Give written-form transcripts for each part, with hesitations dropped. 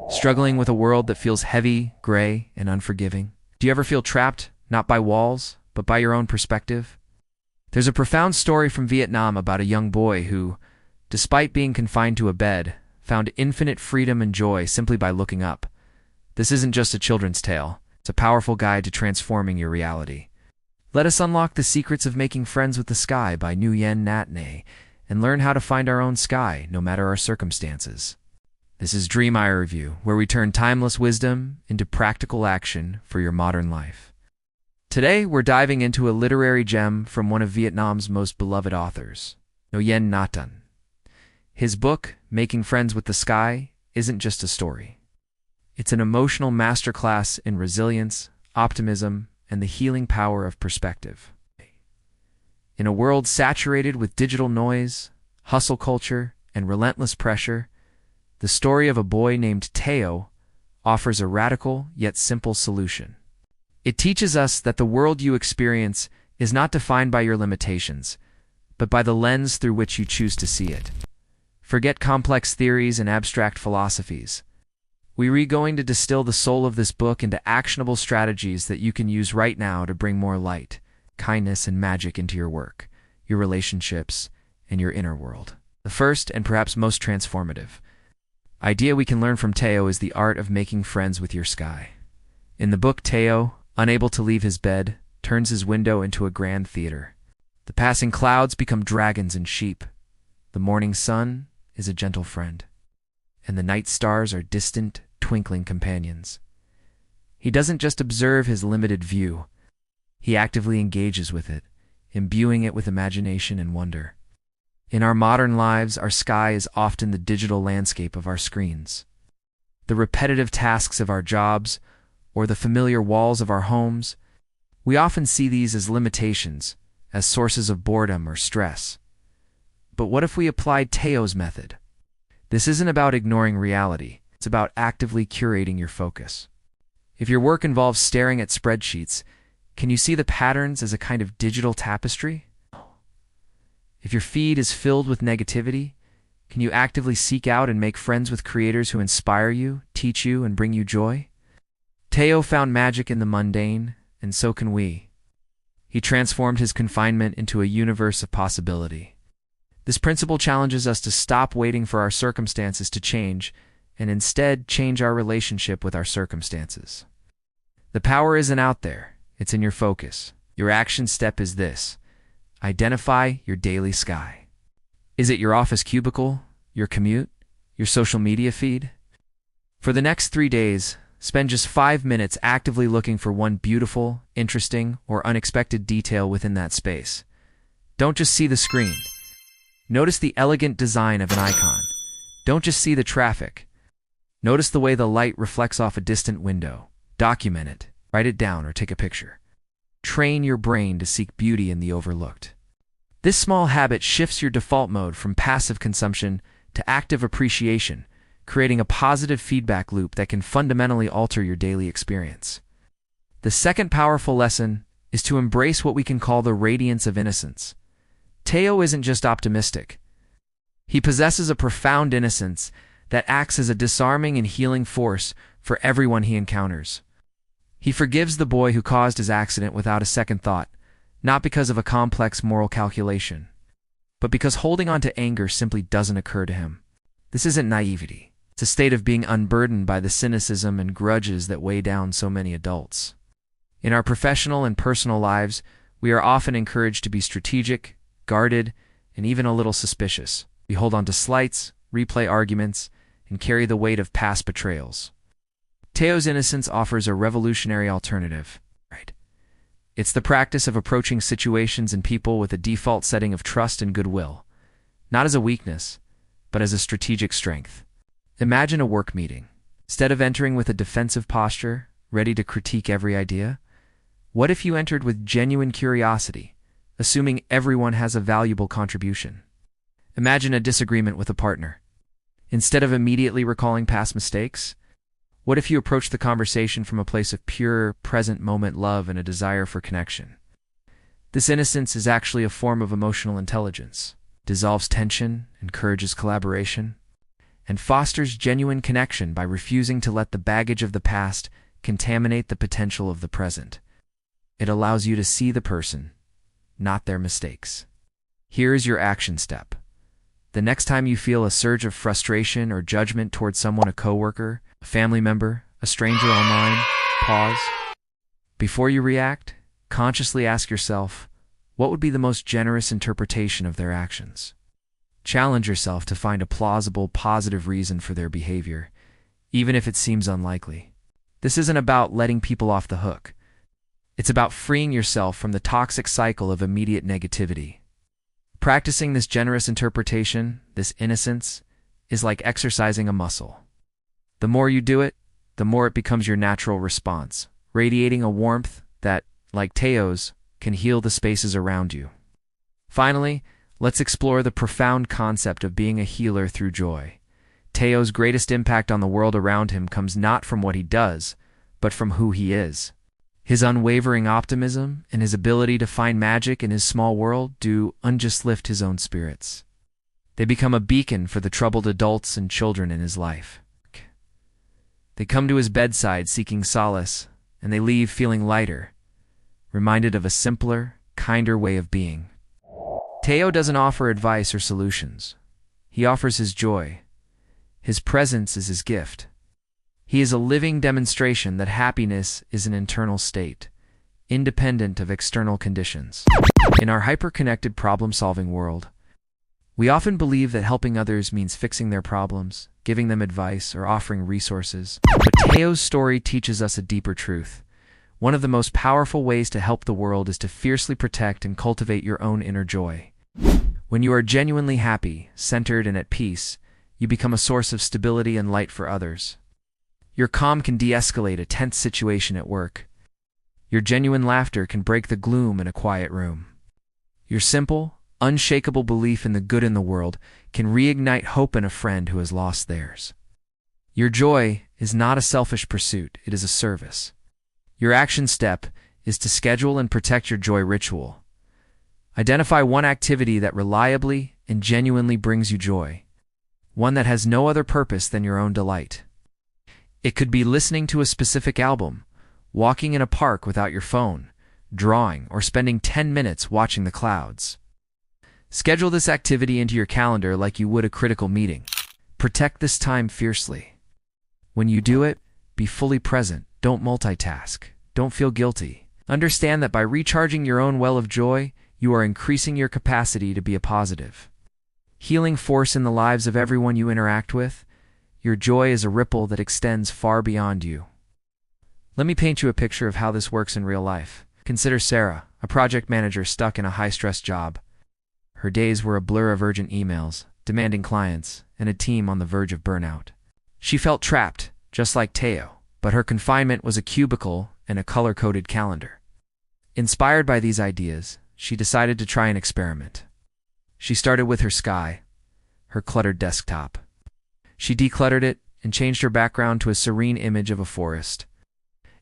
Struggling with a world that feels heavy, gray, and unforgiving? Do you ever feel trapped, not by walls, but by your own perspective? There's a profound story from Vietnam about a young boy who, despite being confined to a bed, found infinite freedom and joy simply by looking up. This isn't just a children's tale. It's a powerful guide to transforming your reality. Let us unlock the secrets of making friends with the sky by Nguyen Nhat Anh and learn how to find our own sky, no matter our circumstances. This is DreamAIReview, where we turn timeless wisdom into practical action for your modern life. Today, we're diving into a literary gem from one of Vietnam's most beloved authors, Nguyen Nhat Anh. His book, Making Friends with the Sky, isn't just a story. It's an emotional masterclass in resilience, optimism, and the healing power of perspective. In a world saturated with digital noise, hustle culture, and relentless pressure, the story of a boy named Teo offers a radical yet simple solution. It teaches us that the world you experience is not defined by your limitations, but by the lens through which you choose to see it. Forget complex theories and abstract philosophies. We're going to distill the soul of this book into actionable strategies that you can use right now to bring more light, kindness, and magic into your work, your relationships, and your inner world. The first, and perhaps most transformative, idea we can learn from Teo is the art of making friends with your sky. In the book, Teo, unable to leave his bed, turns his window into a grand theater. The passing clouds become dragons and sheep. The morning sun is a gentle friend, and the night stars are distant, twinkling companions. He doesn't just observe his limited view. He actively engages with it, imbuing it with imagination and wonder. In our modern lives, our sky is often the digital landscape of our screens. The repetitive tasks of our jobs, or the familiar walls of our homes, we often see these as limitations, as sources of boredom or stress. But what if we applied Teo's method? This isn't about ignoring reality. It's about actively curating your focus. If your work involves staring at spreadsheets, can you see the patterns as a kind of digital tapestry? If your feed is filled with negativity, can you actively seek out and make friends with creators who inspire you, teach you, and bring you joy? Teo found magic in the mundane, and so can we. He transformed his confinement into a universe of possibility. This principle challenges us to stop waiting for our circumstances to change and instead change our relationship with our circumstances. The power isn't out there, it's in your focus. Your action step is this: identify your daily sky. Is it your office cubicle, your commute, your social media feed? For the next 3 days, spend just 5 minutes actively looking for one beautiful, interesting, or unexpected detail within that space. Don't just see the screen. Notice the elegant design of an icon. Don't just see the traffic. Notice the way the light reflects off a distant window. Document it, write it down, or take a picture. Train your brain to seek beauty in the overlooked. This small habit shifts your default mode from passive consumption to active appreciation, creating a positive feedback loop that can fundamentally alter your daily experience. The second powerful lesson is to embrace what we can call the radiance of innocence. Teo isn't just optimistic. He possesses a profound innocence that acts as a disarming and healing force for everyone he encounters. He forgives the boy who caused his accident without a second thought, not because of a complex moral calculation, but because holding on to anger simply doesn't occur to him. This isn't naivety. It's a state of being unburdened by the cynicism and grudges that weigh down so many adults. In our professional and personal lives, we are often encouraged to be strategic, guarded, and even a little suspicious. We hold on to slights, replay arguments, and carry the weight of past betrayals. Teo's innocence offers a revolutionary alternative. It's the practice of approaching situations and people with a default setting of trust and goodwill, not as a weakness, but as a strategic strength. Imagine a work meeting. Instead of entering with a defensive posture, ready to critique every idea, what if you entered with genuine curiosity, assuming everyone has a valuable contribution? Imagine a disagreement with a partner. Instead of immediately recalling past mistakes, what if you approach the conversation from a place of pure, present moment love and a desire for connection? This innocence is actually a form of emotional intelligence, dissolves tension, encourages collaboration. and fosters genuine connection by refusing to let the baggage of the past contaminate the potential of the present. It allows you to see the person, not their mistakes. Here is your action step. The next time you feel a surge of frustration or judgment towards someone, a coworker, a family member, a stranger online, pause. Before you react, consciously ask yourself, what would be the most generous interpretation of their actions? Challenge yourself to find a plausible, positive reason for their behavior, even if it seems unlikely. This isn't about letting people off the hook. It's about freeing yourself from the toxic cycle of immediate negativity. Practicing this generous interpretation, this innocence, is like exercising a muscle. The more you do it, the more it becomes your natural response, radiating a warmth that, like Teo's, can heal the spaces around you. Finally, let's explore the profound concept of being a healer through joy. Teo's greatest impact on the world around him comes not from what he does, but from who he is. His unwavering optimism and his ability to find magic in his small world do just lift his own spirits. They become a beacon for the troubled adults and children in his life. They come to his bedside seeking solace, and they leave feeling lighter, reminded of a simpler, kinder way of being. Teo doesn't offer advice or solutions. He offers his joy. His presence is his gift. He is a living demonstration that happiness is an internal state, independent of external conditions. In our hyper-connected problem-solving world, we often believe that helping others means fixing their problems, giving them advice, or offering resources. But Teo's story teaches us a deeper truth. One of the most powerful ways to help the world is to fiercely protect and cultivate your own inner joy. When you are genuinely happy, centered, and at peace, you become a source of stability and light for others. Your calm can de-escalate a tense situation at work. Your genuine laughter can break the gloom in a quiet room. Your simple, unshakable belief in the good in the world can reignite hope in a friend who has lost theirs. Your joy is not a selfish pursuit, it is a service. Your action step is to schedule and protect your joy ritual. Identify one activity that reliably and genuinely brings you joy, one that has no other purpose than your own delight. It could be listening to a specific album, walking in a park without your phone, drawing, or spending 10 minutes watching the clouds. Schedule this activity into your calendar like you would a critical meeting. Protect this time fiercely. When you do it, be fully present. Don't multitask. Don't feel guilty. Understand that by recharging your own well of joy, you are increasing your capacity to be a positive, healing force in the lives of everyone you interact with. Your joy is a ripple that extends far beyond you. Let me paint you a picture of how this works in real life. Consider Sarah, a project manager stuck in a high-stress job. Her days were a blur of urgent emails, demanding clients, and a team on the verge of burnout. She felt trapped, just like Teo, but her confinement was a cubicle and a color-coded calendar. Inspired by these ideas, she decided to try an experiment. She started with her sky, her cluttered desktop. She decluttered it and changed her background to a serene image of a forest.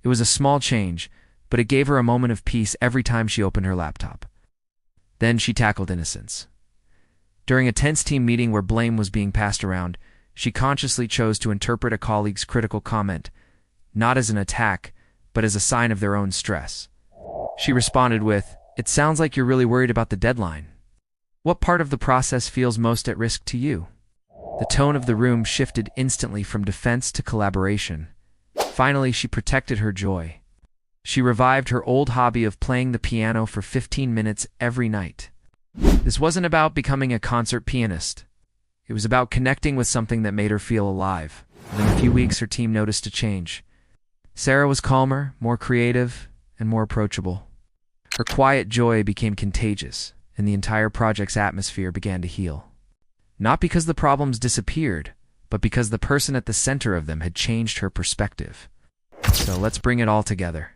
It was a small change, but it gave her a moment of peace every time she opened her laptop. Then she tackled innocence. During a tense team meeting where blame was being passed around, she consciously chose to interpret a colleague's critical comment, not as an attack, but as a sign of their own stress. She responded with, "It sounds like you're really worried about the deadline. What part of the process feels most at risk to you?" The tone of the room shifted instantly from defense to collaboration. Finally, she protected her joy. She revived her old hobby of playing the piano for 15 minutes every night. This wasn't about becoming a concert pianist. It was about connecting with something that made her feel alive. Within a few weeks, her team noticed a change. Sarah was calmer, more creative, and more approachable. Her quiet joy became contagious, and the entire project's atmosphere began to heal. Not because the problems disappeared, but because the person at the center of them had changed her perspective. So let's bring it all together.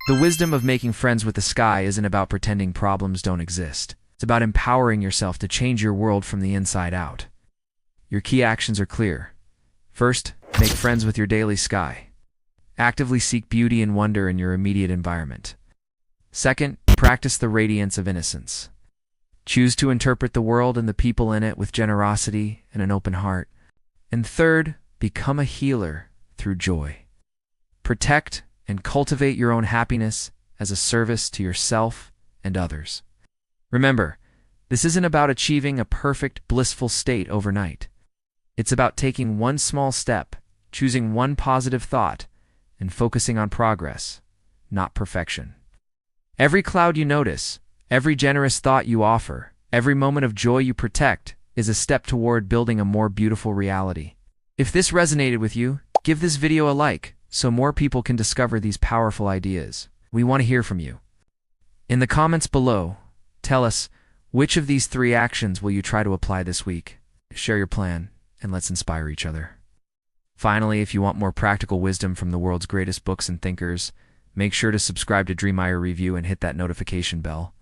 The wisdom of making friends with the sky isn't about pretending problems don't exist. It's about empowering yourself to change your world from the inside out. Your key actions are clear. First, make friends with your daily sky. Actively seek beauty and wonder in your immediate environment. Second, practice the radiance of innocence. Choose to interpret the world and the people in it with generosity and an open heart. And third, become a healer through joy. Protect and cultivate your own happiness as a service to yourself and others. Remember, this isn't about achieving a perfect, blissful state overnight. It's about taking one small step, choosing one positive thought, and focusing on progress, not perfection. Every cloud you notice, every generous thought you offer, every moment of joy you protect is a step toward building a more beautiful reality. If this resonated with you, give this video a like so more people can discover these powerful ideas. We want to hear from you. In the comments below, tell us, which of these 3 actions will you try to apply this week? Share your plan, and let's inspire each other. Finally, if you want more practical wisdom from the world's greatest books and thinkers, make sure to subscribe to DreamAIReview and hit that notification bell.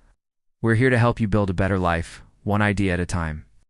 We're here to help you build a better life, one idea at a time.